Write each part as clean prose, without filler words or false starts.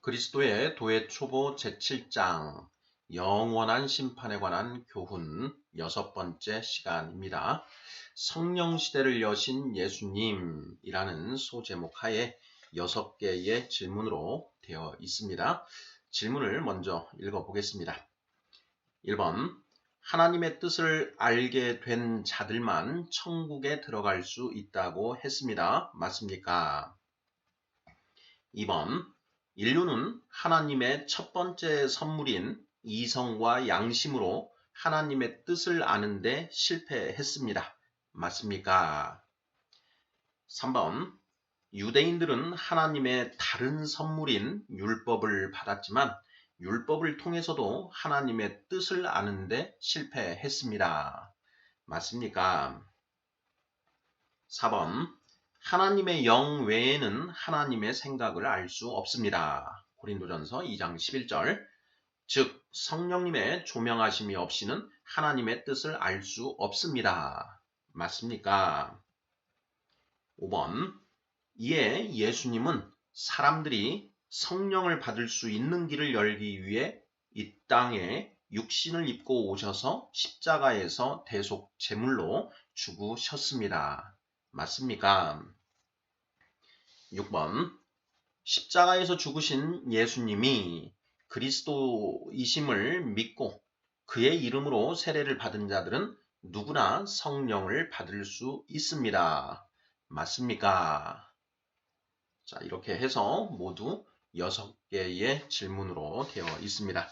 그리스도의 도의 초보 제7장 영원한 심판에 관한 교훈 6번째 시간입니다. 성령 시대를 여신 예수님이라는 소제목 하에 6개의 질문으로 되어 있습니다. 질문을 먼저 읽어보겠습니다. 1번, 하나님의 뜻을 알게 된 자들만 천국에 들어갈 수 있다고 했습니다. 맞습니까? 2번, 인류는 하나님의 첫 번째 선물인 이성과 양심으로 하나님의 뜻을 아는데 실패했습니다. 맞습니까? 3번, 유대인들은 하나님의 다른 선물인 율법을 받았지만 율법을 통해서도 하나님의 뜻을 아는데 실패했습니다. 맞습니까? 4번, 하나님의 영 외에는 하나님의 생각을 알 수 없습니다. 고린도전서 2장 11절. 즉 성령님의 조명하심이 없이는 하나님의 뜻을 알 수 없습니다. 맞습니까? 5번. 이에 예수님은 사람들이 성령을 받을 수 있는 길을 열기 위해 이 땅에 육신을 입고 오셔서 십자가에서 대속 제물로 죽으셨습니다. 맞습니까? 6번. 십자가에서 죽으신 예수님이 그리스도이심을 믿고 그의 이름으로 세례를 받은 자들은 누구나 성령을 받을 수 있습니다. 맞습니까? 자, 이렇게 해서 모두 6개의 질문으로 되어 있습니다.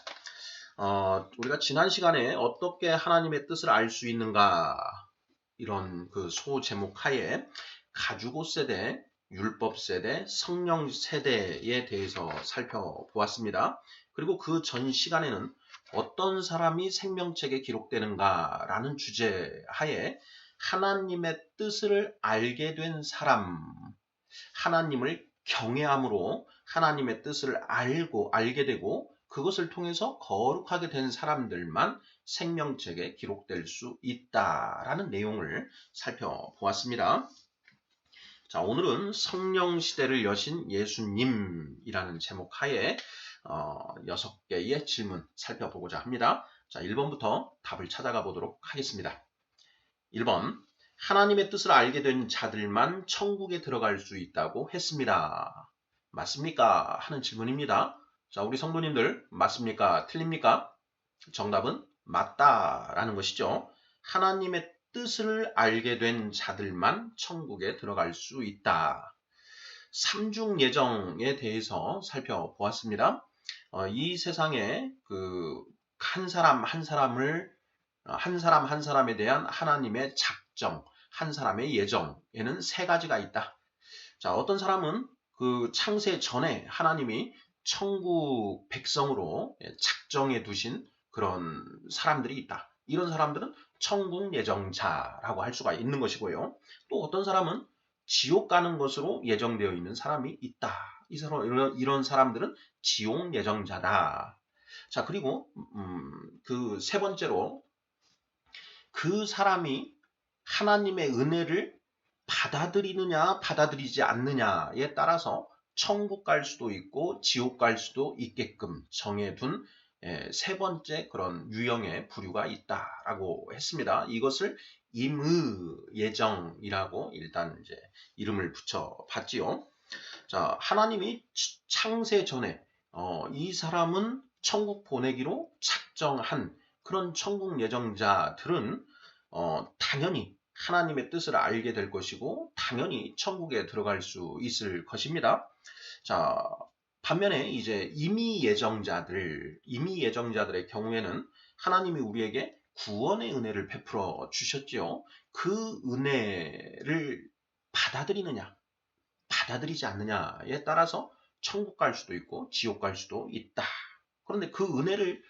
우리가 지난 시간에 어떻게 하나님의 뜻을 알 수 있는가 이런 그 소제목 하에 가주고 세대, 율법 세대, 성령 세대에 대해서 살펴보았습니다. 그리고 그 전 시간에는 어떤 사람이 생명책에 기록되는가라는 주제 하에 하나님의 뜻을 알게 된 사람, 하나님을 경외함으로 하나님의 뜻을 알게 되고 그것을 통해서 거룩하게 된 사람들만 생명책에 기록될 수 있다라는 내용을 살펴보았습니다. 자, 오늘은 성령 시대를 여신 예수님이라는 제목 하에 6개의 질문 살펴보고자 합니다. 자, 1번부터 답을 찾아가 보도록 하겠습니다. 1번, 하나님의 뜻을 알게 된 자들만 천국에 들어갈 수 있다고 했습니다. 맞습니까? 하는 질문입니다. 자, 우리 성도님들 맞습니까? 틀립니까? 정답은 맞다라는 것이죠. 하나님의 뜻을 알게 된 자들만 천국에 들어갈 수 있다. 삼중 예정에 대해서 살펴보았습니다. 이 세상에 한 사람 한 사람에 대한 하나님의 작정, 한 사람의 예정에는 3가지가 있다. 자, 어떤 사람은 그 창세 전에 하나님이 천국 백성으로 작정해 두신 그런 사람들이 있다. 이런 사람들은 천국 예정자라고 할 수가 있는 것이고요. 또 어떤 사람은 지옥 가는 것으로 예정되어 있는 사람이 있다. 이런 사람들은 지옥 예정자다. 자, 그리고 그 3번째로 그 사람이 하나님의 은혜를 받아들이느냐 받아들이지 않느냐에 따라서 천국 갈 수도 있고 지옥 갈 수도 있게끔 정해둔 3번째 그런 유형의 부류가 있다라고 했습니다. 이것을 임의 예정이라고 일단 이제 이름을 붙여봤지요. 자, 하나님이 창세 전에 이 사람은 천국 보내기로 작정한 그런 천국 예정자들은 당연히 하나님의 뜻을 알게 될 것이고 당연히 천국에 들어갈 수 있을 것입니다. 자, 반면에 이제 임의 예정자들의 경우에는 하나님이 우리에게 구원의 은혜를 베풀어 주셨지요. 그 은혜를 받아들이느냐, 받아들이지 않느냐에 따라서 천국 갈 수도 있고 지옥 갈 수도 있다. 그런데 그 은혜를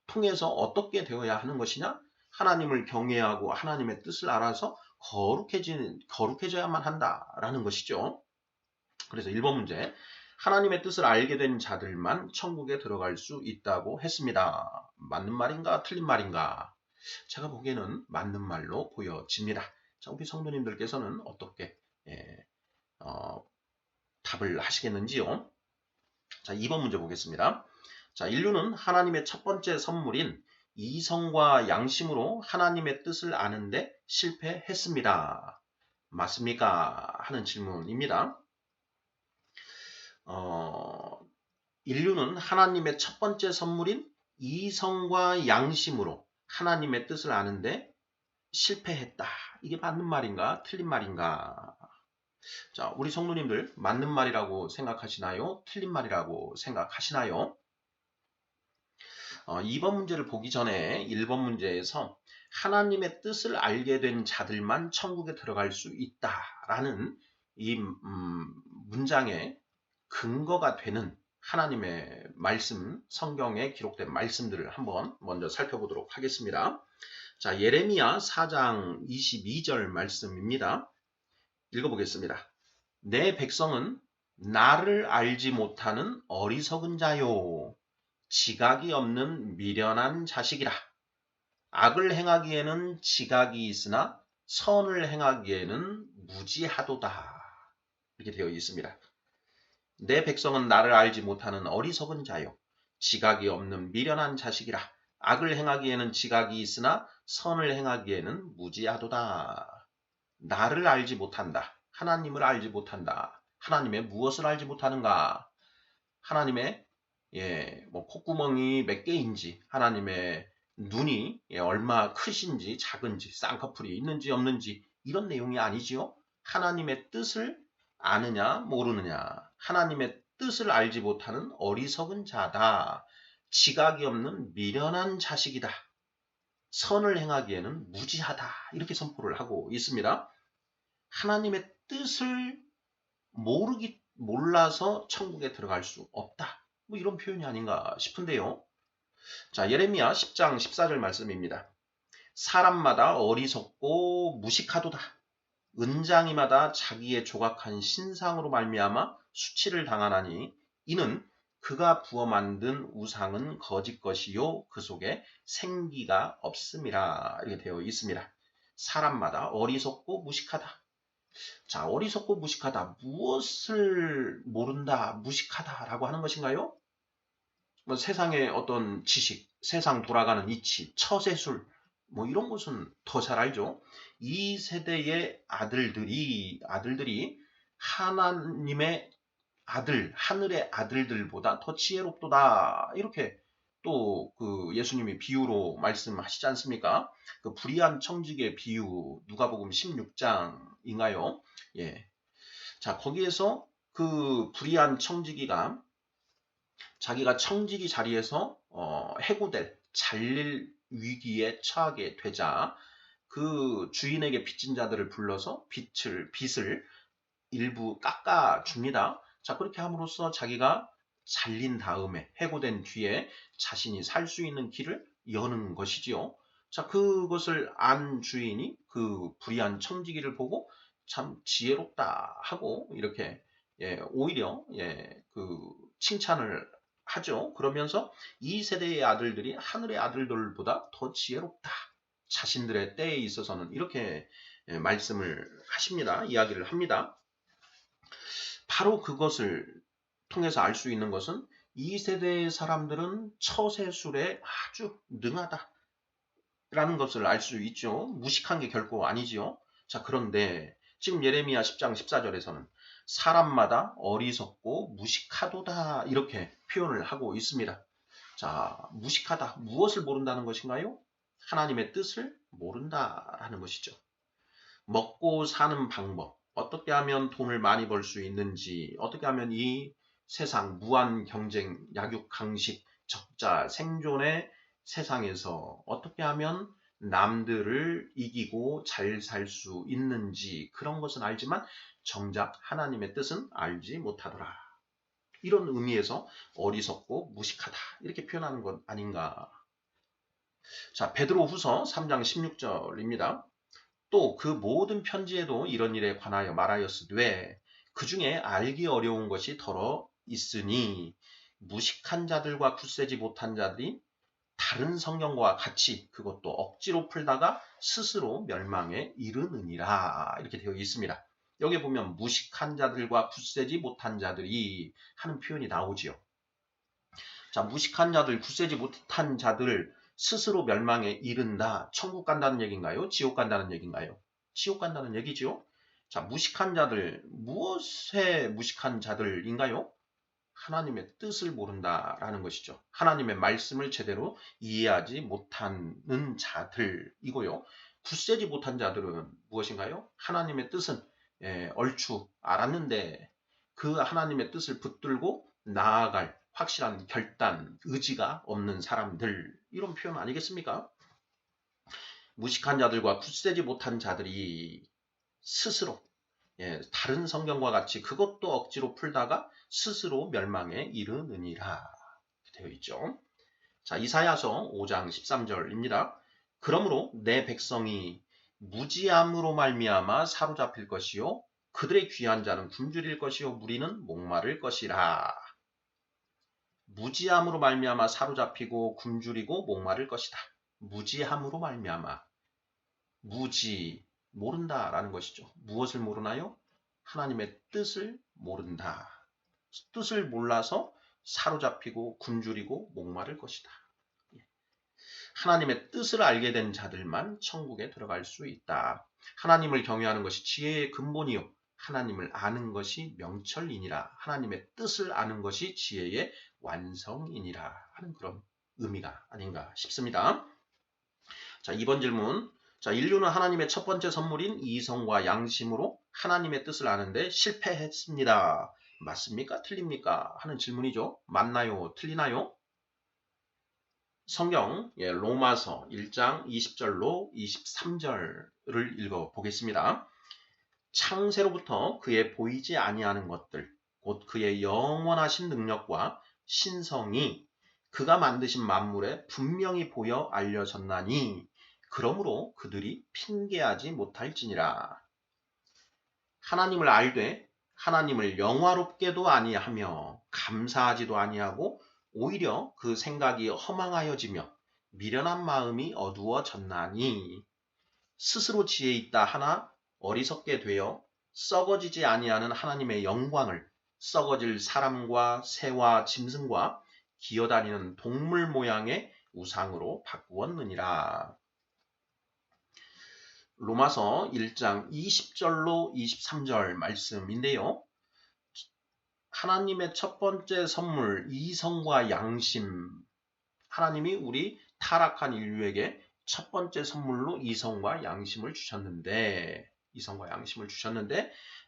통해서 어떻게 되어야 하는 것이냐? 하나님을 경외하고 하나님의 뜻을 알아서 거룩해져야만 한다라는 것이죠. 그래서 1번 문제, 하나님의 뜻을 알게 된 자들만 천국에 들어갈 수 있다고 했습니다. 맞는 말인가 틀린 말인가? 제가 보기에는 맞는 말로 보여집니다. 자, 우리 성도님들께서는 어떻게 답을 하시겠는지요? 자, 2번 문제 보겠습니다. 자, 인류는 하나님의 첫 번째 선물인 이성과 양심으로 하나님의 뜻을 아는데 실패했습니다. 맞습니까? 하는 질문입니다. 인류는 하나님의 첫 번째 선물인 이성과 양심으로 하나님의 뜻을 아는데 실패했다. 이게 맞는 말인가? 틀린 말인가? 자, 우리 성도님들 맞는 말이라고 생각하시나요? 틀린 말이라고 생각하시나요? 2번 문제를 보기 전에 1번 문제에서 하나님의 뜻을 알게 된 자들만 천국에 들어갈 수 있다라는 이 문장의 근거가 되는 하나님의 말씀, 성경에 기록된 말씀들을 한번 먼저 살펴보도록 하겠습니다. 자, 예레미야 4장 22절 말씀입니다. 읽어보겠습니다. 내 백성은 나를 알지 못하는 어리석은 자요. 지각이 없는 미련한 자식이라. 악을 행하기에는 지각이 있으나 선을 행하기에는 무지하도다. 이렇게 되어 있습니다. 내 백성은 나를 알지 못하는 어리석은 자요. 지각이 없는 미련한 자식이라. 악을 행하기에는 지각이 있으나 선을 행하기에는 무지하도다. 나를 알지 못한다. 하나님을 알지 못한다. 하나님의 무엇을 알지 못하는가? 하나님의 콧구멍이 몇 개인지, 하나님의 눈이 얼마 크신지, 작은지, 쌍꺼풀이 있는지 없는지 이런 내용이 아니지요. 하나님의 뜻을 아느냐 모르느냐. 하나님의 뜻을 알지 못하는 어리석은 자다. 지각이 없는 미련한 자식이다. 선을 행하기에는 무지하다. 이렇게 선포를 하고 있습니다. 하나님의 뜻을 몰라서 천국에 들어갈 수 없다. 뭐 이런 표현이 아닌가 싶은데요. 자, 예레미야 10장 14절 말씀입니다. 사람마다 어리석고 무식하도다. 은장이마다 자기의 조각한 신상으로 말미암아 수치를 당하나니 이는 그가 부어 만든 우상은 거짓 것이요 그 속에 생기가 없음이라. 이렇게 되어 있습니다. 사람마다 어리석고 무식하다. 자, 어리석고 무식하다. 무엇을 모른다, 무식하다라고 하는 것인가요? 뭐 세상의 어떤 지식, 세상 돌아가는 이치, 처세술, 뭐 이런 것은 더 잘 알죠. 이 세대의 아들들이 하나님의 아들, 하늘의 아들들보다 더 지혜롭도다. 이렇게 또 그 예수님이 비유로 말씀하시지 않습니까? 그 불의한 청지기의 비유, 누가복음 16장인가요? 예. 자, 거기에서 그 불의한 청지기가 자기가 청지기 자리에서 해고될, 잘릴 위기에 처하게 되자 그 주인에게 빚진 자들을 불러서 빚을 일부 깎아 줍니다. 자, 그렇게 함으로써 자기가 잘린 다음에 해고된 뒤에 자신이 살 수 있는 길을 여는 것이지요. 자, 그것을 안 주인이 그 불의한 청지기를 보고 참 지혜롭다 하고 이렇게 오히려 그 칭찬을 하죠. 그러면서 이 세대의 아들들이 하늘의 아들들보다 더 지혜롭다. 자신들의 때에 있어서는 이렇게 말씀을 하십니다. 이야기를 합니다. 바로 그것을 통해서 알 수 있는 것은 이 세대의 사람들은 처세술에 아주 능하다라는 것을 알 수 있죠. 무식한 게 결코 아니지요. 자, 그런데 지금 예레미야 10장 14절에서는 사람마다 어리석고 무식하도다 이렇게 표현을 하고 있습니다. 자, 무식하다. 무엇을 모른다는 것인가요? 하나님의 뜻을 모른다라는 것이죠. 먹고 사는 방법, 어떻게 하면 돈을 많이 벌 수 있는지, 어떻게 하면 이 세상 무한 경쟁, 약육 강식, 적자, 생존의 세상에서 어떻게 하면 남들을 이기고 잘 살 수 있는지 그런 것은 알지만 정작 하나님의 뜻은 알지 못하더라. 이런 의미에서 어리석고 무식하다 이렇게 표현하는 것 아닌가. 자, 베드로후서 3장 16절입니다. 또 그 모든 편지에도 이런 일에 관하여 말하였으되 그 중에 알기 어려운 것이 더러 있으니 무식한 자들과 굳세지 못한 자들이 다른 성경과 같이 그것도 억지로 풀다가 스스로 멸망에 이르느니라 이렇게 되어 있습니다. 여기 보면 무식한 자들과 굳세지 못한 자들이 하는 표현이 나오지요. 자, 무식한 자들, 굳세지 못한 자들 스스로 멸망에 이른다. 천국 간다는 얘기인가요? 지옥 간다는 얘기인가요? 지옥 간다는 얘기죠. 자, 무식한 자들, 무엇에 무식한 자들인가요? 하나님의 뜻을 모른다라는 것이죠. 하나님의 말씀을 제대로 이해하지 못하는 자들이고요. 굳세지 못한 자들은 무엇인가요? 하나님의 뜻은 얼추 알았는데 그 하나님의 뜻을 붙들고 나아갈 확실한 결단, 의지가 없는 사람들, 이런 표현 아니겠습니까? 무식한 자들과 굳세지 못한 자들이 스스로 다른 성경과 같이 그것도 억지로 풀다가 스스로 멸망에 이르느니라 되어 있죠. 자, 이사야서 5장 13절입니다. 그러므로 내 백성이 무지함으로 말미암아 사로잡힐 것이요 그들의 귀한 자는 굶주릴 것이요 무리는 목마를 것이라. 무지함으로 말미암아 사로잡히고 굶주리고 목마를 것이다. 무지함으로 말미암아. 무지, 모른다라는 것이죠. 무엇을 모르나요? 하나님의 뜻을 모른다. 뜻을 몰라서 사로잡히고 굶주리고 목마를 것이다. 하나님의 뜻을 알게 된 자들만 천국에 들어갈 수 있다. 하나님을 경외하는 것이 지혜의 근본이요. 하나님을 아는 것이 명철이니라. 하나님의 뜻을 아는 것이 지혜의 완성이니라 하는 그런 의미가 아닌가 싶습니다. 자, 2번 질문. 자, 인류는 하나님의 첫 번째 선물인 이성과 양심으로 하나님의 뜻을 아는데 실패했습니다. 맞습니까? 틀립니까? 하는 질문이죠. 맞나요? 틀리나요? 성경 로마서 1장 20절로 23절을 읽어보겠습니다. 창세로부터 그의 보이지 아니하는 것들, 곧 그의 영원하신 능력과 신성이 그가 만드신 만물에 분명히 보여 알려졌나니 그러므로 그들이 핑계하지 못할지니라. 하나님을 알되 하나님을 영화롭게도 아니하며 감사하지도 아니하고 오히려 그 생각이 허망하여지며 미련한 마음이 어두워졌나니 스스로 지혜 있다 하나 어리석게 되어 썩어지지 아니하는 하나님의 영광을 썩어질 사람과 새와 짐승과 기어다니는 동물 모양의 우상으로 바꾸었느니라. 로마서 1장 20절로 23절 말씀인데요. 하나님의 첫 번째 선물 이성과 양심, 하나님이 우리 타락한 인류에게 첫 번째 선물로 이성과 양심을 주셨는데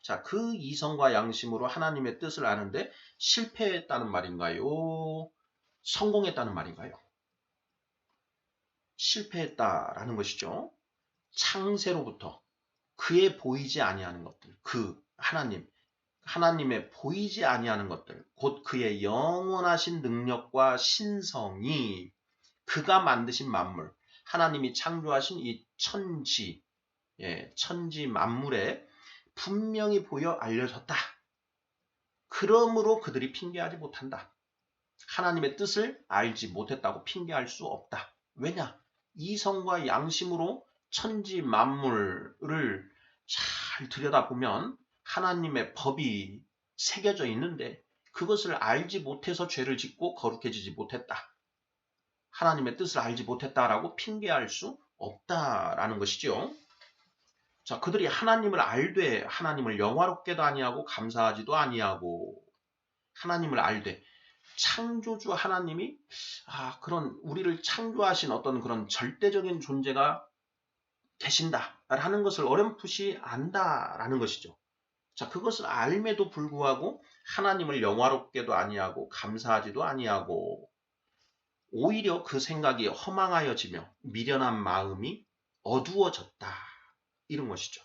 자, 그 이성과 양심으로 하나님의 뜻을 아는데 실패했다는 말인가요? 성공했다는 말인가요? 실패했다라는 것이죠. 창세로부터 그의 보이지 아니하는 것들, 그 하나님의 보이지 아니하는 것들, 곧 그의 영원하신 능력과 신성이 그가 만드신 만물, 하나님이 창조하신 이 천지 만물에 분명히 보여 알려졌다. 그러므로 그들이 핑계하지 못한다. 하나님의 뜻을 알지 못했다고 핑계할 수 없다. 왜냐? 이성과 양심으로 천지 만물을 잘 들여다보면 하나님의 법이 새겨져 있는데 그것을 알지 못해서 죄를 짓고 거룩해지지 못했다. 하나님의 뜻을 알지 못했다라고 핑계할 수 없다라는 것이죠. 자, 그들이 하나님을 알되 하나님을 영화롭게도 아니하고 감사하지도 아니하고 하나님을 알되 창조주 하나님이 그런 우리를 창조하신 어떤 그런 절대적인 존재가 되신다라는 것을 어렴풋이 안다라는 것이죠. 자, 그것을 알매도 불구하고 하나님을 영화롭게도 아니하고 감사하지도 아니하고 오히려 그 생각이 허망하여지며 미련한 마음이 어두워졌다. 이런 것이죠.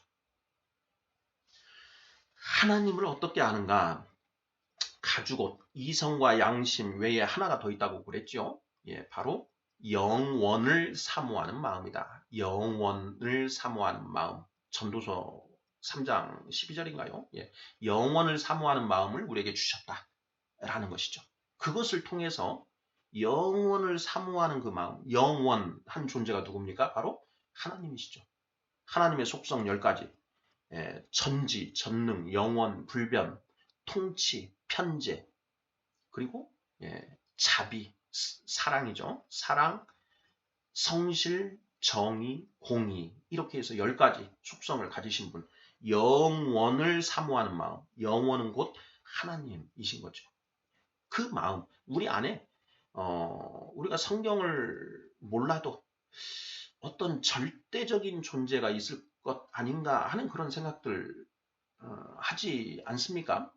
하나님을 어떻게 아는가? 가죽옷, 이성과 양심 외에 하나가 더 있다고 그랬죠. 바로 영원을 사모하는 마음이다. 영원을 사모하는 마음. 전도서 3장 12절인가요? 영원을 사모하는 마음을 우리에게 주셨다라는 것이죠. 그것을 통해서 영원을 사모하는 그 마음, 영원한 존재가 누굽니까? 바로 하나님이시죠. 하나님의 속성 10가지, 전지, 전능, 영원, 불변, 통치, 편재, 그리고 자비, 사랑이죠. 사랑, 성실, 정의, 공의 이렇게 해서 10가지 속성을 가지신 분. 영원을 사모하는 마음. 영원은 곧 하나님이신 거죠. 그 마음, 우리 안에 우리가 성경을 몰라도 어떤 절대적인 존재가 있을 것 아닌가 하는 그런 생각들 하지 않습니까?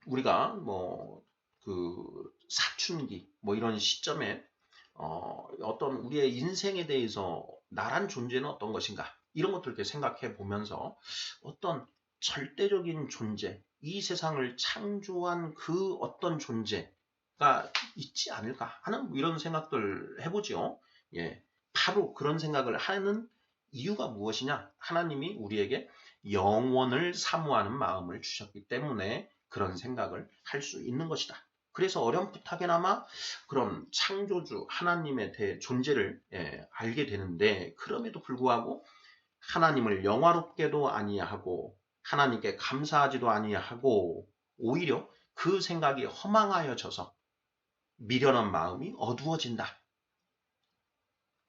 우리가 뭐 그 사춘기 뭐 이런 시점에 어떤 우리의 인생에 대해서 나란 존재는 어떤 것인가 이런 것들 이렇게 생각해 보면서 어떤 절대적인 존재, 이 세상을 창조한 그 어떤 존재가 있지 않을까 하는 이런 생각들 해보죠. 예, 바로 그런 생각을 하는 이유가 무엇이냐? 하나님이 우리에게 영원을 사모하는 마음을 주셨기 때문에 그런 생각을 할 수 있는 것이다. 그래서 어렴풋하게나마 그런 창조주 하나님의 존재를 알게 되는데 그럼에도 불구하고 하나님을 영화롭게도 아니하고 하나님께 감사하지도 아니하고 오히려 그 생각이 허망하여져서 미련한 마음이 어두워진다.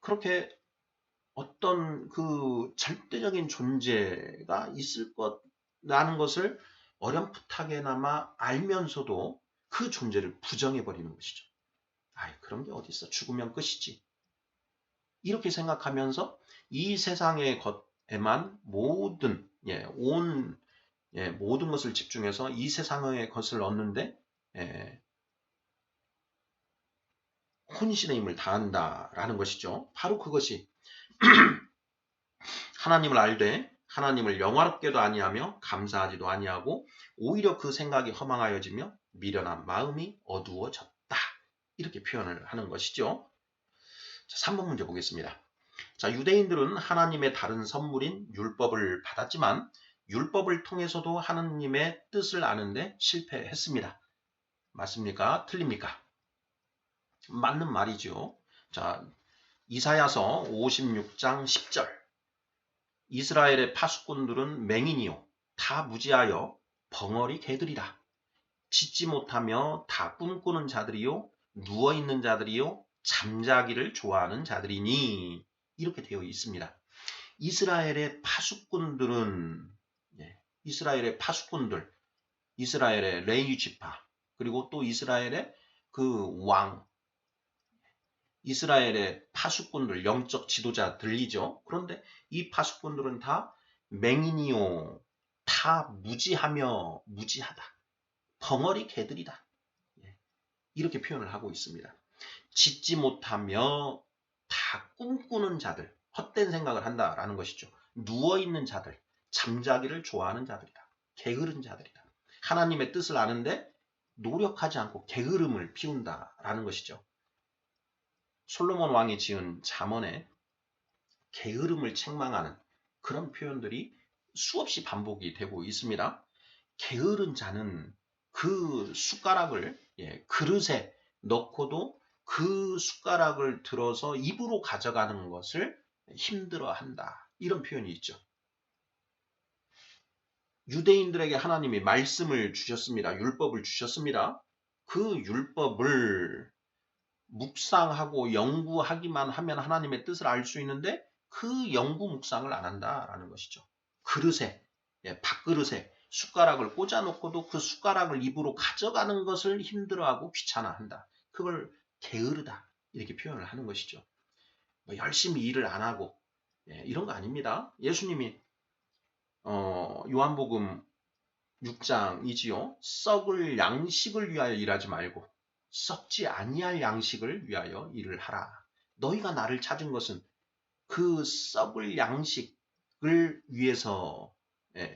그렇게 어떤 그 절대적인 존재가 있을 것라는 것을 어렴풋하게나마 알면서도 그 존재를 부정해버리는 것이죠. 아이, 그런 게 어디 있어. 죽으면 끝이지. 이렇게 생각하면서 이 세상의 것에만 모든 모든 것을 집중해서 이 세상의 것을 얻는데 혼신의 힘을 다한다라는 것이죠. 바로 그것이 하나님을 알되 하나님을 영화롭게도 아니하며 감사하지도 아니하고 오히려 그 생각이 허망하여지며 미련한 마음이 어두워졌다. 이렇게 표현을 하는 것이죠. 자, 3번 문제 보겠습니다. 자, 유대인들은 하나님의 다른 선물인 율법을 받았지만 율법을 통해서도 하나님의 뜻을 아는데 실패했습니다. 맞습니까? 틀립니까? 맞는 말이죠. 자, 이사야서 56장 10절. 이스라엘의 파수꾼들은 맹인이요 다 무지하여 벙어리 개들이라. 짖지 못하며 다 꿈꾸는 자들이요 누워있는 자들이요 잠자기를 좋아하는 자들이니. 이렇게 되어 있습니다. 이스라엘의 파수꾼들은 이스라엘의 파수꾼들, 이스라엘의 레위 지파, 그리고 또 이스라엘의 그 왕, 이스라엘의 파수꾼들, 영적 지도자들이죠. 그런데 이 파수꾼들은 다 맹인이요, 다 무지하며 무지하다. 벙어리 개들이다. 이렇게 표현을 하고 있습니다. 짖지 못하며 다 꿈꾸는 자들, 헛된 생각을 한다라는 것이죠. 누워있는 자들, 잠자기를 좋아하는 자들이다. 게으른 자들이다. 하나님의 뜻을 아는데 노력하지 않고 게으름을 피운다라는 것이죠. 솔로몬 왕이 지은 잠언에 게으름을 책망하는 그런 표현들이 수없이 반복이 되고 있습니다. 게으른 자는 그 숟가락을 그릇에 넣고도 그 숟가락을 들어서 입으로 가져가는 것을 힘들어한다. 이런 표현이 있죠. 유대인들에게 하나님이 말씀을 주셨습니다. 율법을 주셨습니다. 그 율법을 묵상하고 연구하기만 하면 하나님의 뜻을 알 수 있는데 그 연구 묵상을 안 한다라는 것이죠. 그릇에, 밥그릇에 숟가락을 꽂아놓고도 그 숟가락을 입으로 가져가는 것을 힘들어하고 귀찮아한다. 그걸 게으르다 이렇게 표현을 하는 것이죠. 뭐 열심히 일을 안 하고 이런 거 아닙니다. 예수님이 요한복음 6장이지요. 썩을 양식을 위하여 일하지 말고 썩지 아니할 양식을 위하여 일을 하라. 너희가 나를 찾은 것은 그 썩을 양식을 위해서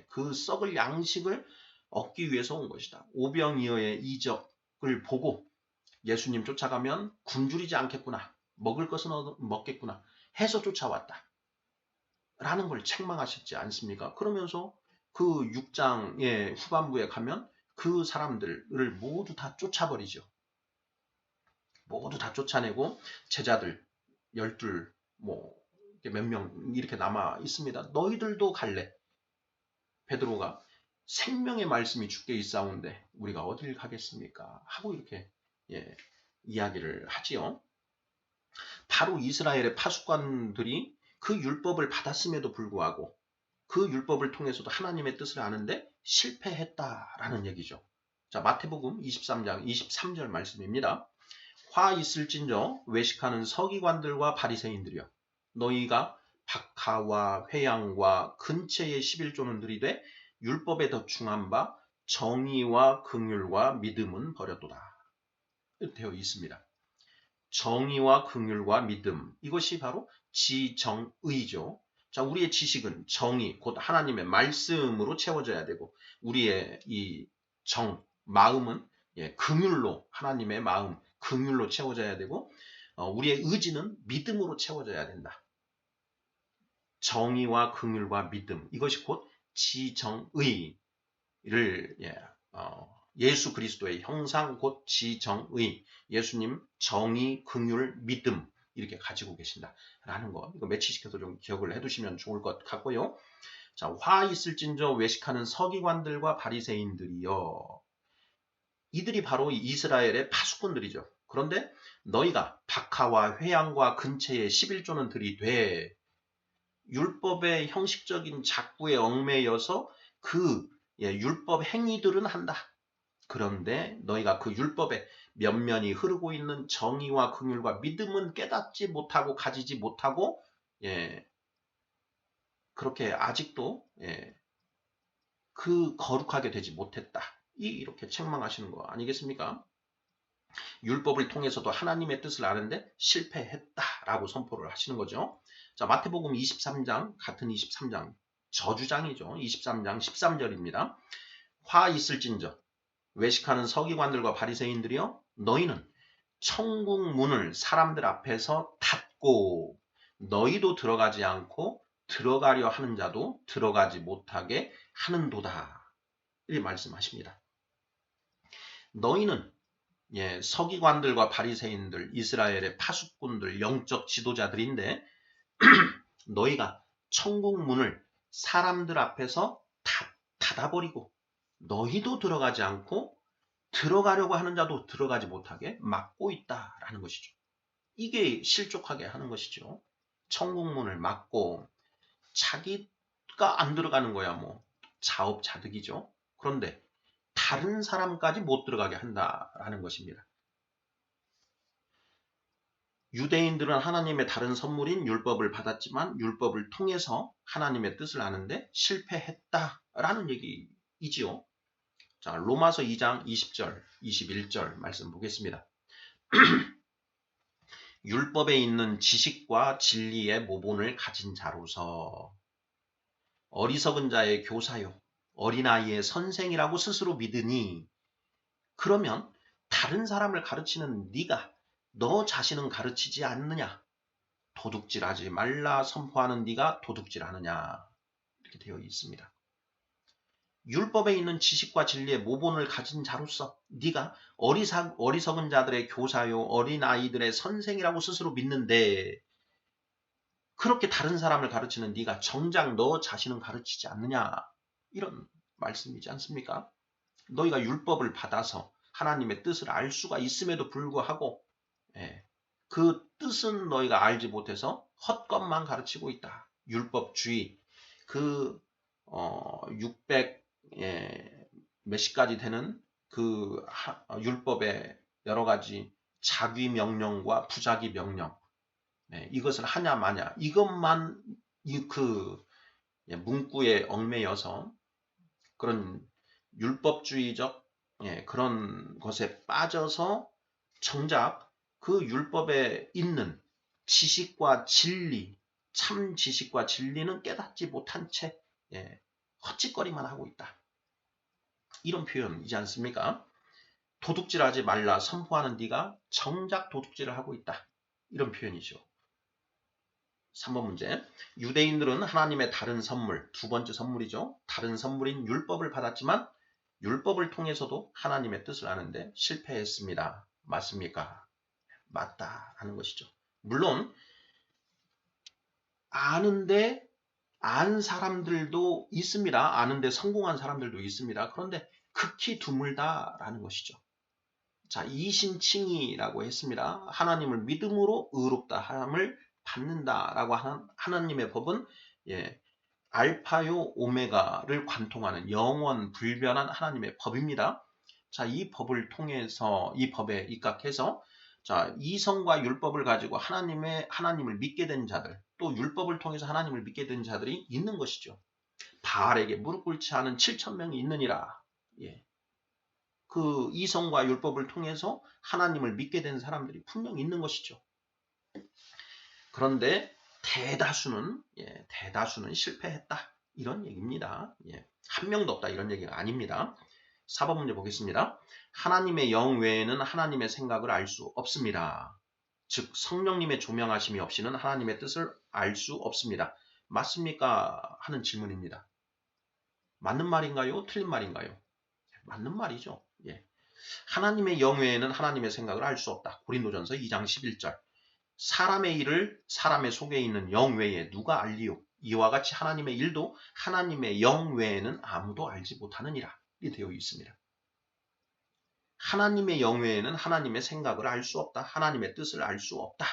그 썩을 양식을 얻기 위해서 온 것이다. 오병이어의 이적을 보고 예수님 쫓아가면 굶주리지 않겠구나. 먹을 것은 먹겠구나 해서 쫓아왔다. 라는 걸 책망하셨지 않습니까? 그러면서 그 6장의 후반부에 가면 그 사람들을 모두 다 쫓아버리죠. 모두 다 쫓아내고 제자들 12 몇 명 이렇게 남아 있습니다. 너희들도 갈래? 베드로가 생명의 말씀이 주께 있사온데 우리가 어딜 가겠습니까? 하고 이렇게 이야기를 하지요. 바로 이스라엘의 파수꾼들이 그 율법을 받았음에도 불구하고 그 율법을 통해서도 하나님의 뜻을 아는데 실패했다라는 얘기죠. 자, 마태복음 23장 23절 말씀입니다. 화 있을진저 외식하는 서기관들과 바리새인들이여 너희가 박하와 회양과 근체의 11조는 들이되 율법에 더 중한 바 정의와 긍휼과 믿음은 버렸도다. 되어 있습니다. 정의와 긍휼과 믿음, 이것이 바로 지정의죠. 자, 우리의 지식은 정의, 곧 하나님의 말씀으로 채워져야 되고 우리의 이 마음은 긍휼로, 하나님의 마음, 긍휼로 채워져야 되고 우리의 의지는 믿음으로 채워져야 된다. 정의와 긍휼과 믿음, 이것이 곧 지정의를 예수 그리스도의 형상 곧 지정의, 예수님 정의, 긍휼, 믿음 이렇게 가지고 계신다라는 거, 이거 매치시켜서 좀 기억을 해두시면 좋을 것 같고요. 자, 화 있을진저 외식하는 서기관들과 바리새인들이여, 이들이 바로 이스라엘의 파수꾼들이죠. 그런데 너희가 박하와 회양과 근체의 11조는 들이되 율법의 형식적인 작구에 얽매여서 그 율법 행위들은 한다. 그런데 너희가 그 율법에 면면이 흐르고 있는 정의와 긍휼과 믿음은 깨닫지 못하고 가지지 못하고 그렇게 아직도 그 거룩하게 되지 못했다. 이렇게 책망하시는 거 아니겠습니까? 율법을 통해서도 하나님의 뜻을 아는데 실패했다라고 선포를 하시는 거죠. 자, 마태복음 23장, 같은 23장, 저주장이죠. 23장 13절입니다. 화 있을진저 외식하는 서기관들과 바리새인들이여 너희는 천국 문을 사람들 앞에서 닫고 너희도 들어가지 않고 들어가려 하는 자도 들어가지 못하게 하는도다. 이 말씀하십니다. 너희는 서기관들과 바리새인들, 이스라엘의 파수꾼들, 영적 지도자들인데 너희가 천국 문을 사람들 앞에서 닫아버리고 너희도 들어가지 않고 들어가려고 하는 자도 들어가지 못하게 막고 있다라는 것이죠. 이게 실족하게 하는 것이죠. 천국문을 막고 자기가 안 들어가는 거야 뭐 자업자득이죠. 그런데 다른 사람까지 못 들어가게 한다라는 것입니다. 유대인들은 하나님의 다른 선물인 율법을 받았지만 율법을 통해서 하나님의 뜻을 아는데 실패했다라는 얘기이지요. 자, 로마서 2장 20절, 21절 말씀 보겠습니다. 율법에 있는 지식과 진리의 모본을 가진 자로서 어리석은 자의 교사요, 어린아이의 선생이라고 스스로 믿으니 그러면 다른 사람을 가르치는 네가 너 자신은 가르치지 않느냐? 도둑질하지 말라 선포하는 네가 도둑질하느냐? 이렇게 되어 있습니다. 율법에 있는 지식과 진리의 모본을 가진 자로서 네가 어리석은 자들의 교사요 어린아이들의 선생이라고 스스로 믿는데 그렇게 다른 사람을 가르치는 네가 정작 너 자신은 가르치지 않느냐, 이런 말씀이지 않습니까? 너희가 율법을 받아서 하나님의 뜻을 알 수가 있음에도 불구하고 그 뜻은 너희가 알지 못해서 헛것만 가르치고 있다. 율법주의, 그 600 몇십 가지 되는 그 율법의 여러 가지 자기 명령과 부자기 명령, 이것을 하냐 마냐, 이것만 그 문구에 얽매여서 그런 율법주의적 그런 것에 빠져서 정작 그 율법에 있는 지식과 진리, 참 지식과 진리는 깨닫지 못한 채 헛짓거리만 하고 있다. 이런 표현이지 않습니까? 도둑질하지 말라 선포하는 네가 정작 도둑질을 하고 있다. 이런 표현이죠. 3번 문제. 유대인들은 하나님의 다른 선물, 두 번째 선물이죠. 다른 선물인 율법을 받았지만 율법을 통해서도 하나님의 뜻을 아는데 실패했습니다. 맞습니까? 맞다 하는 것이죠. 물론 아는데 안 사람들도 있습니다. 아는데 성공한 사람들도 있습니다. 그런데 극히 드물다라는 것이죠. 자, 이신칭의라고 했습니다. 하나님을 믿음으로 의롭다 함을 받는다라고 하는 하나님의 법은 알파요 오메가를 관통하는 영원 불변한 하나님의 법입니다. 자, 이 법을 통해서 이 법에 입각해서 자, 이성과 율법을 가지고 하나님을 믿게 된 자들, 또 율법을 통해서 하나님을 믿게 된 자들이 있는 것이죠. 바알에게 무릎 꿇지 않은 7,000명이 있느니라. 그 이성과 율법을 통해서 하나님을 믿게 된 사람들이 분명 있는 것이죠. 그런데 대다수는 실패했다. 이런 얘기입니다. 한 명도 없다. 이런 얘기가 아닙니다. 4번 문제 보겠습니다. 하나님의 영 외에는 하나님의 생각을 알 수 없습니다. 즉 성령님의 조명하심이 없이는 하나님의 뜻을 알 수 없습니다. 맞습니까? 하는 질문입니다. 맞는 말인가요? 틀린 말인가요? 맞는 말이죠. 하나님의 영 외에는 하나님의 생각을 알 수 없다. 고린도전서 2장 11절. 사람의 일을 사람의 속에 있는 영 외에 누가 알리요? 이와 같이 하나님의 일도 하나님의 영 외에는 아무도 알지 못하느니라. 이렇게 되어 있습니다. 하나님의 영 외에는 하나님의 생각을 알 수 없다. 하나님의 뜻을 알 수 없다.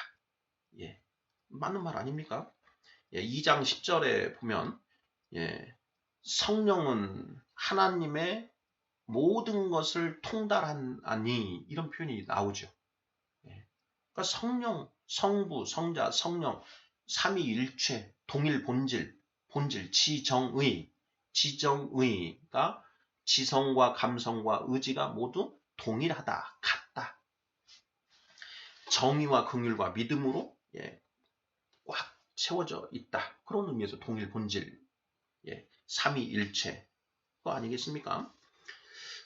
맞는 말 아닙니까? 2장 10절에 보면 성령은 하나님의 모든 것을 통달하니 이런 표현이 나오죠. 그러니까 성령, 성부, 성자, 성령, 삼위일체, 동일 본질, 지정의가 지성과 감성과 의지가 모두 동일하다, 같다. 정의와 긍휼과 믿음으로 꽉 채워져 있다. 그런 의미에서 동일 본질, 삼위일체, 그거 아니겠습니까?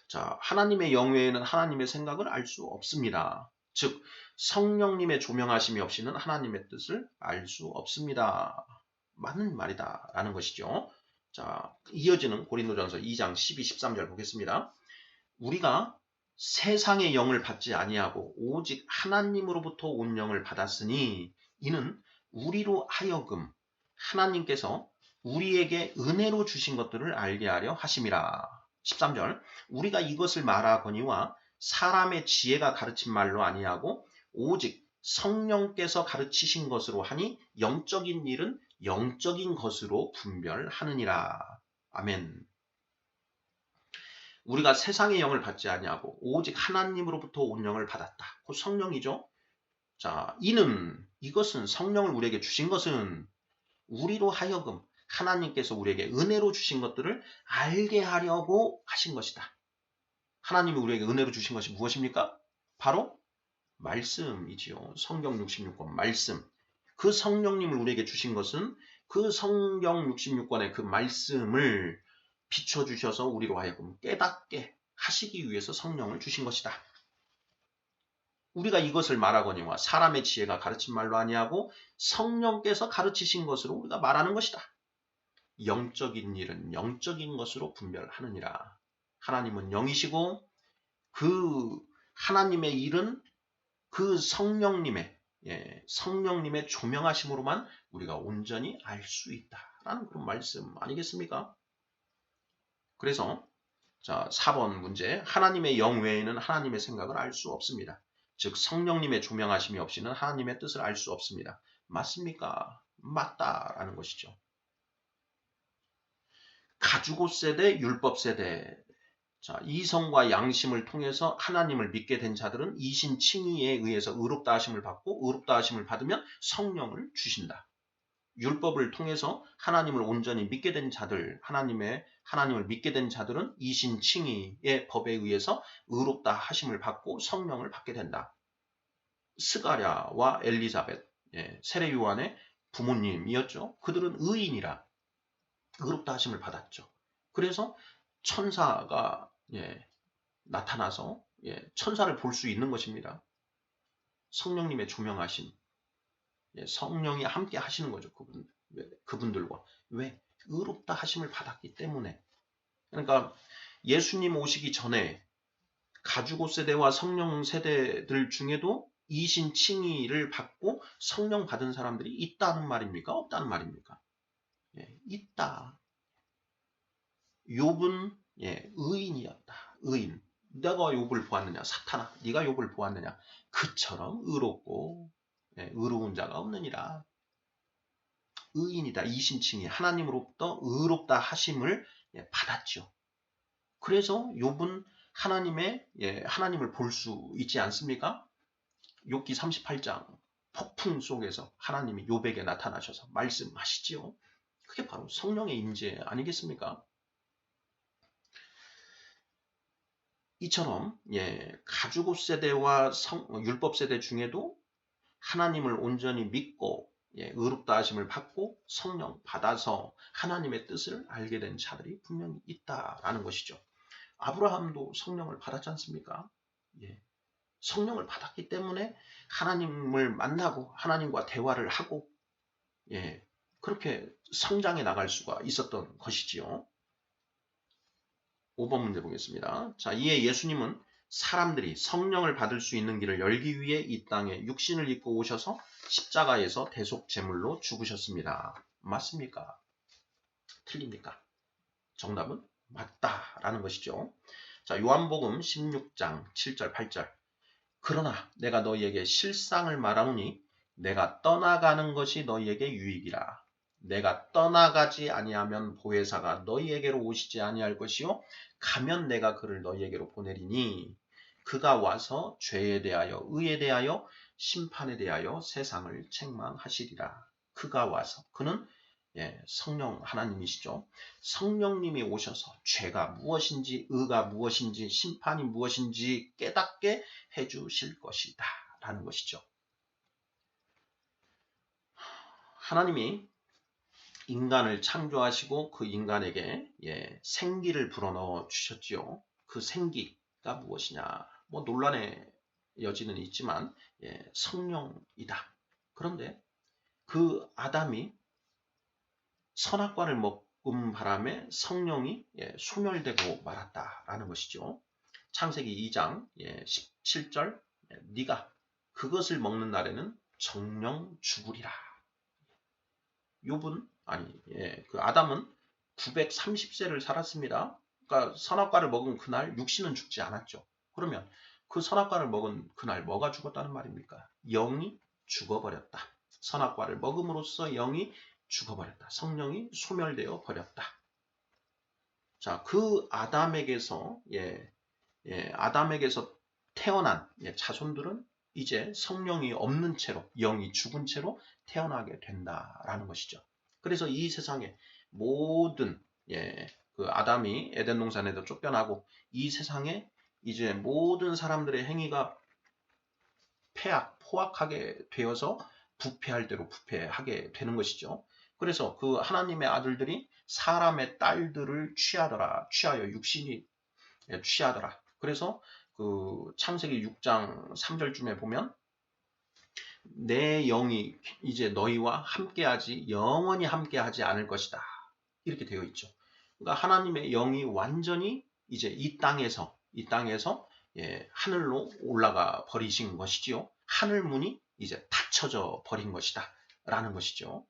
자, 하나님의 영 외에는 하나님의 생각을 알 수 없습니다. 즉 성령님의 조명하심이 없이는 하나님의 뜻을 알 수 없습니다. 맞는 말이다 라는 것이죠. 자, 이어지는 고린도전서 2장 12, 13절 보겠습니다. 우리가 세상의 영을 받지 아니하고 오직 하나님으로부터 온 영을 받았으니 이는 우리로 하여금 하나님께서 우리에게 은혜로 주신 것들을 알게 하려 하심이라. 13절. 우리가 이것을 말하거니와 사람의 지혜가 가르친 말로 아니하고 오직 성령께서 가르치신 것으로 하니 영적인 일은 영적인 것으로 분별하느니라. 아멘. 우리가 세상의 영을 받지 아니하고 오직 하나님으로부터 온 영을 받았다. 그 성령이죠. 자, 이것은 성령을 우리에게 주신 것은 우리로 하여금 하나님께서 우리에게 은혜로 주신 것들을 알게 하려고 하신 것이다. 하나님이 우리에게 은혜로 주신 것이 무엇입니까? 바로 말씀이지요. 성경 66권 말씀. 그 성령님을 우리에게 주신 것은 그 성경 66권의 그 말씀을 비춰주셔서 우리로 하여금 깨닫게 하시기 위해서 성령을 주신 것이다. 우리가 이것을 말하거니와 사람의 지혜가 가르친 말로 아니하고 성령께서 가르치신 것으로 우리가 말하는 것이다. 영적인 일은 영적인 것으로 분별하느니라. 하나님은 영이시고 그 하나님의 일은 그 성령님의 조명하심으로만 우리가 온전히 알 수 있다라는 그런 말씀 아니겠습니까? 그래서 자 4번 문제. 하나님의 영 외에는 하나님의 생각을 알 수 없습니다. 즉 성령님의 조명하심이 없이는 하나님의 뜻을 알 수 없습니다. 맞습니까? 맞다라는 것이죠. 가주고 세대, 율법 세대. 자, 이성과 양심을 통해서 하나님을 믿게 된 자들은 이신칭의에 의해서 의롭다 하심을 받고 의롭다 하심을 받으면 성령을 주신다. 율법을 통해서 하나님을 온전히 믿게 된 자들, 하나님을 믿게 된 자들은 이신칭의의 법에 의해서 의롭다 하심을 받고 성령을 받게 된다. 스가랴와 엘리사벳, 세례 요한의 부모님이었죠. 그들은 의인이라 의롭다 하심을 받았죠. 그래서 천사가 나타나서 천사를 볼 수 있는 것입니다. 성령님의 조명하심, 성령이 함께 하시는 거죠. 그분들과. 왜? 의롭다 하심을 받았기 때문에. 그러니까 예수님 오시기 전에 가주고 세대와 성령 세대들 중에도 이신칭의를 받고 성령 받은 사람들이 있다는 말입니까? 없다는 말입니까? 있다. 욥은 의인이었다. 의인. 내가 욥을 보았느냐? 사탄아, 네가 욥을 보았느냐? 그처럼 의롭고 의로운 자가 없느니라. 의인이다. 이신칭이 하나님으로부터 의롭다 하심을 받았죠. 그래서 욥은 하나님을 볼 수 있지 않습니까? 욥기 38장 폭풍 속에서 하나님이 욥에게 나타나셔서 말씀하시지요. 그게 바로 성령의 임재 아니겠습니까? 이처럼 가주고 세대와 율법 세대 중에도 하나님을 온전히 믿고 의롭다 하심을 받고 성령 받아서 하나님의 뜻을 알게 된 자들이 분명히 있다라는 것이죠. 아브라함도 성령을 받았지 않습니까? 성령을 받았기 때문에 하나님을 만나고 하나님과 대화를 하고 그렇게 성장해 나갈 수가 있었던 것이지요. 5번 문제 보겠습니다. 자, 이에 예수님은 사람들이 성령을 받을 수 있는 길을 열기 위해 이 땅에 육신을 입고 오셔서 십자가에서 대속 제물로 죽으셨습니다. 맞습니까? 틀립니까? 정답은 맞다라는 것이죠. 자, 요한복음 16장 7절 8절. 그러나 내가 너희에게 실상을 말하노니 내가 떠나가는 것이 너희에게 유익이라. 내가 떠나가지 아니하면 보혜사가 너희에게로 오시지 아니할 것이요 가면 내가 그를 너희에게로 보내리니 그가 와서 죄에 대하여 의에 대하여 심판에 대하여 세상을 책망하시리라. 그가 와서 그는 성령 하나님이시죠. 성령님이 오셔서 죄가 무엇인지 의가 무엇인지 심판이 무엇인지 깨닫게 해주실 것이다 라는 것이죠. 하나님이 인간을 창조하시고 그 인간에게 생기를 불어넣어 주셨지요. 그 생기가 무엇이냐? 뭐 논란의 여지는 있지만 성령이다. 그런데 그 아담이 선악과를 먹은 바람에 성령이 소멸되고 말았다라는 것이죠. 창세기 2장 17절 네가 그것을 먹는 날에는 정령 죽으리라. 욥은 그 아담은 930세를 살았습니다. 그러니까 선악과를 먹은 그날 육신은 죽지 않았죠. 그러면 그 선악과를 먹은 그날 뭐가 죽었다는 말입니까? 영이 죽어버렸다. 선악과를 먹음으로써 영이 죽어버렸다. 성령이 소멸되어 버렸다. 자, 그 아담에게서 아담에게서 태어난 자손들은 이제 성령이 없는 채로 영이 죽은 채로 태어나게 된다라는 것이죠. 그래서 이 세상에 모든 그 아담이 에덴 동산에도 쫓겨나고 이 세상에 이제 모든 사람들의 행위가 포악하게 되어서 부패할 대로 부패하게 되는 것이죠. 그래서 그 하나님의 아들들이 사람의 딸들을 취하여 육신이 취하더라. 그래서 그 창세기 6장 3절쯤에 보면 내 영이 이제 너희와 함께하지 영원히 함께하지 않을 것이다. 이렇게 되어 있죠. 그러니까 하나님의 영이 완전히 이제 이 땅에서 하늘로 올라가 버리신 것이지요. 하늘 문이 이제 닫혀져 버린 것이다. 라는 것이죠.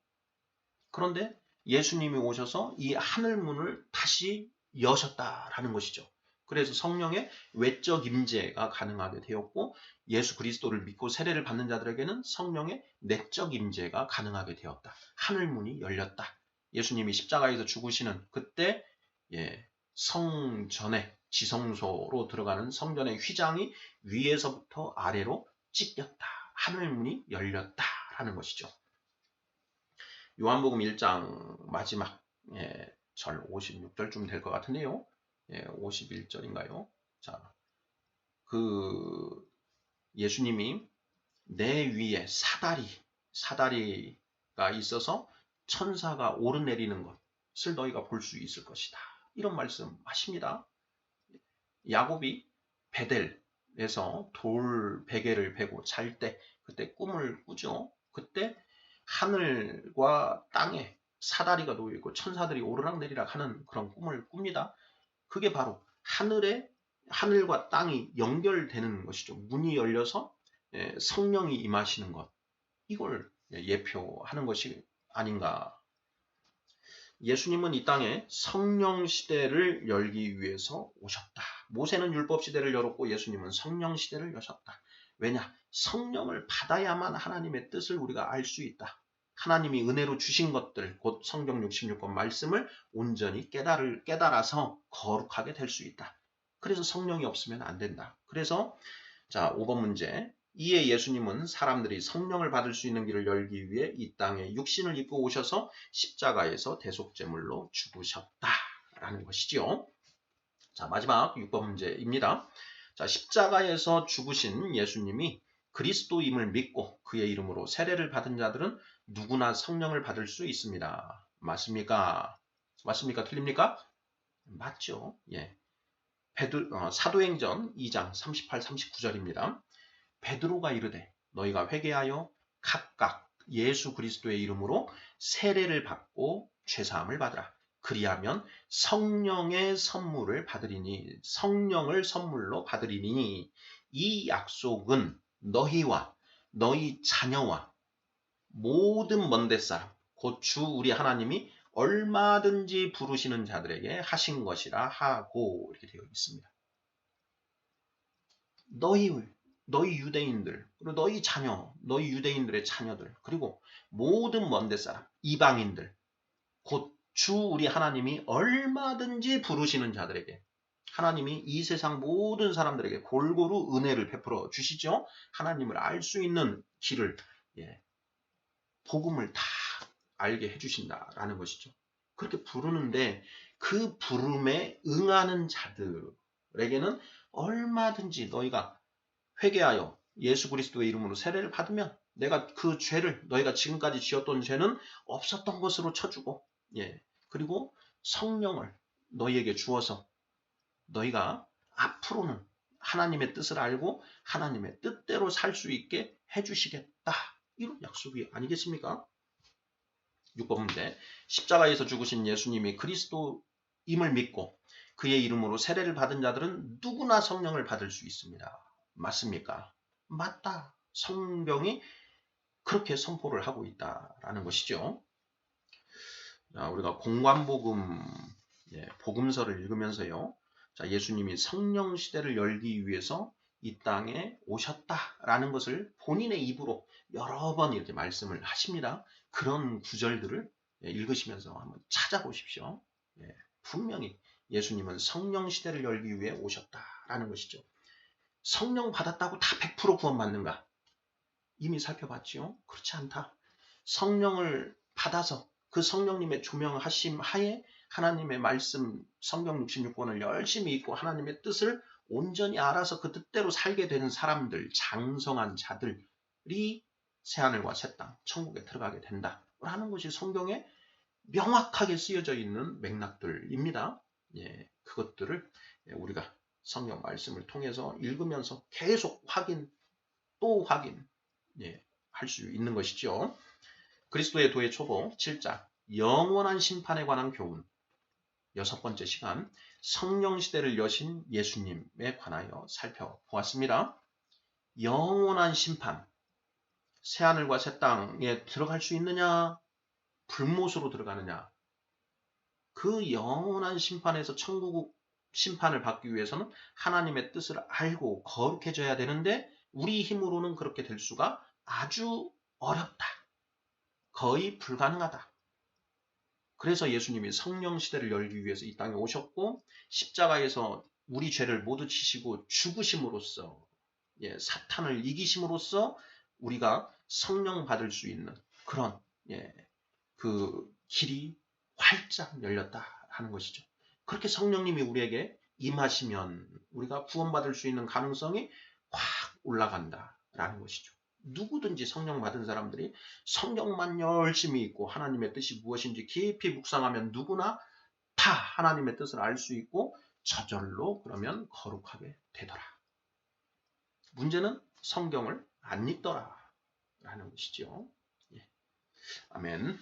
그런데 예수님이 오셔서 이 하늘 문을 다시 여셨다라는 것이죠. 그래서 성령의 외적 임재가 가능하게 되었고 예수 그리스도를 믿고 세례를 받는 자들에게는 성령의 내적 임재가 가능하게 되었다. 하늘 문이 열렸다. 예수님이 십자가에서 죽으시는 그때 성전에 지성소로 들어가는 성전의 휘장이 위에서부터 아래로 찢겼다. 하늘 문이 열렸다라는 것이죠. 요한복음 1장 마지막 절 56절쯤 될 것 같은데요. 51절인가요? 자, 그 예수님이 내 위에 사다리가 있어서 천사가 오르내리는 것을 너희가 볼 수 있을 것이다. 이런 말씀하십니다. 야곱이 베델에서 돌 베개를 베고 잘 때 그때 꿈을 꾸죠. 그때 하늘과 땅에 사다리가 놓여 있고 천사들이 오르락내리락 하는 그런 꿈을 꿉니다. 그게 바로 하늘과 땅이 연결되는 것이죠. 문이 열려서 성령이 임하시는 것. 이걸 예표하는 것이 아닌가. 예수님은 이 땅에 성령 시대를 열기 위해서 오셨다. 모세는 율법 시대를 열었고 예수님은 성령 시대를 여셨다. 왜냐? 성령을 받아야만 하나님의 뜻을 우리가 알 수 있다. 하나님이 은혜로 주신 것들, 곧 성경 66권 말씀을 온전히 깨달아서 거룩하게 될 수 있다. 그래서 성령이 없으면 안 된다. 그래서 자, 5번 문제. 이에 예수님은 사람들이 성령을 받을 수 있는 길을 열기 위해 이 땅에 육신을 입고 오셔서 십자가에서 대속제물로 죽으셨다라는 것이지요. 자, 마지막 6번 문제입니다. 자, 십자가에서 죽으신 예수님이 그리스도임을 믿고 그의 이름으로 세례를 받은 자들은 누구나 성령을 받을 수 있습니다. 맞습니까? 맞습니까? 틀립니까? 맞죠. 예. 사도행전 2장 38, 39절입니다. 베드로가 이르되 너희가 회개하여 각각 예수 그리스도의 이름으로 세례를 받고 죄사함을 받으라. 그리하면 성령의 선물을 받으리니 성령을 선물로 받으리니 이 약속은 너희와 너희 자녀와 모든 먼데 사람 곧 주 우리 하나님이 얼마든지 부르시는 자들에게 하신 것이라 하고 이렇게 되어 있습니다. 너희 유대인들, 그리고 너희 자녀, 너희 유대인들의 자녀들, 그리고 모든 먼데 사람, 이방인들, 곧 주 우리 하나님이 얼마든지 부르시는 자들에게 하나님이 이 세상 모든 사람들에게 골고루 은혜를 베풀어 주시죠. 하나님을 알 수 있는 길을, 복음을 다 알게 해주신다라는 것이죠. 그렇게 부르는데 그 부름에 응하는 자들에게는 얼마든지 너희가 회개하여 예수 그리스도의 이름으로 세례를 받으면 내가 그 죄를 너희가 지금까지 지었던 죄는 없었던 것으로 쳐주고 그리고 성령을 너희에게 주어서 너희가 앞으로는 하나님의 뜻을 알고 하나님의 뜻대로 살 수 있게 해주시겠다. 이런 약속이 아니겠습니까? 6번 문제. 십자가에서 죽으신 예수님이 그리스도임을 믿고 그의 이름으로 세례를 받은 자들은 누구나 성령을 받을 수 있습니다. 맞습니까? 맞다. 성경이 그렇게 선포를 하고 있다라는 것이죠. 자, 우리가 공관복음 복음서를 읽으면서요. 자, 예수님이 성령 시대를 열기 위해서 이 땅에 오셨다라는 것을 본인의 입으로 여러 번 이렇게 말씀을 하십니다. 그런 구절들을 읽으시면서 한번 찾아보십시오. 분명히 예수님은 성령 시대를 열기 위해 오셨다라는 것이죠. 성령 받았다고 다 100% 구원받는가? 이미 살펴봤지요. 그렇지 않다. 성령을 받아서 그 성령님의 조명하심 하에 하나님의 말씀 성경 66권을 열심히 읽고 하나님의 뜻을 온전히 알아서 그 뜻대로 살게 되는 사람들, 장성한 자들이 새하늘과 새 땅, 천국에 들어가게 된다라는 것이 성경에 명확하게 쓰여져 있는 맥락들입니다. 그것들을 우리가 성경 말씀을 통해서 읽으면서 계속 확인, 또 확인 할 수 있는 것이죠. 그리스도의 도의 초보 7장 영원한 심판에 관한 교훈 6번째 시간 성령 시대를 여신 예수님에 관하여 살펴보았습니다. 영원한 심판 새하늘과 새 땅에 들어갈 수 있느냐? 불못으로 들어가느냐? 그 영원한 심판에서 천국 심판을 받기 위해서는 하나님의 뜻을 알고 거룩해져야 되는데 우리 힘으로는 그렇게 될 수가 아주 어렵다. 거의 불가능하다. 그래서 예수님이 성령 시대를 열기 위해서 이 땅에 오셨고 십자가에서 우리 죄를 모두 지시고 죽으심으로써 사탄을 이기심으로써 우리가 성령 받을 수 있는 그런 그 길이 활짝 열렸다 하는 것이죠. 그렇게 성령님이 우리에게 임하시면 우리가 구원받을 수 있는 가능성이 확 올라간다라는 것이죠. 누구든지 성령 받은 사람들이 성경만 열심히 읽고 하나님의 뜻이 무엇인지 깊이 묵상하면 누구나 다 하나님의 뜻을 알 수 있고 저절로 그러면 거룩하게 되더라. 문제는 성경을 안 읽더라 라는 것이죠. 아멘.